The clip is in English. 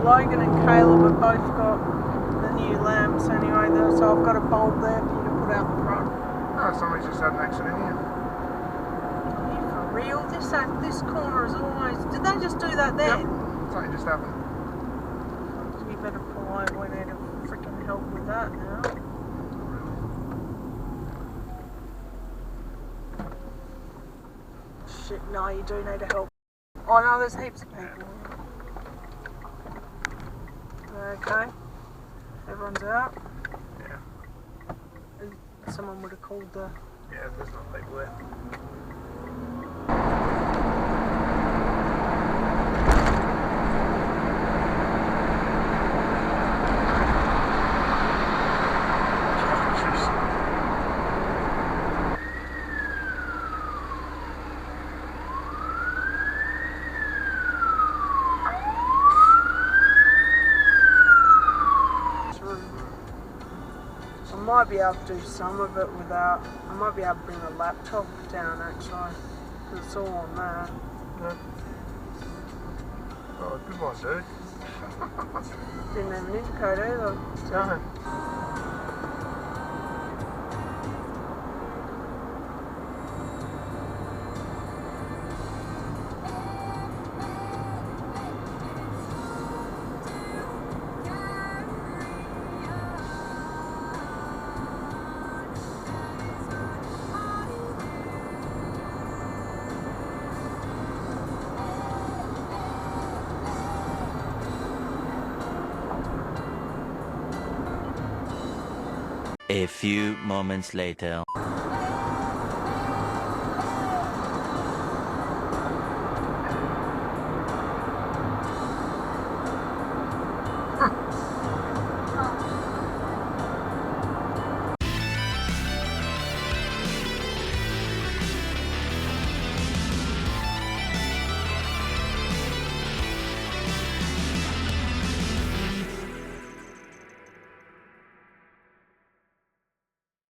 Logan and Caleb have both got the new lamps anyway, so I've got a bulb there for you to put out the front. Oh, somebody just had an accident here. Are you for real? This corner is always... Did they just do that then? Yep, something just happened. You better pull over. We need to freaking help with that now. Shit, no, you do need to help. Oh no, there's heaps of people. Okay. Everyone's out? Yeah. Someone would have called the... Yeah, there's not people there. I might be able to do some of it without... I might be able to bring a laptop down actually, because it's all on there. Yeah. Oh, good one, dude. Didn't have an indicator either. So. No. A few moments later.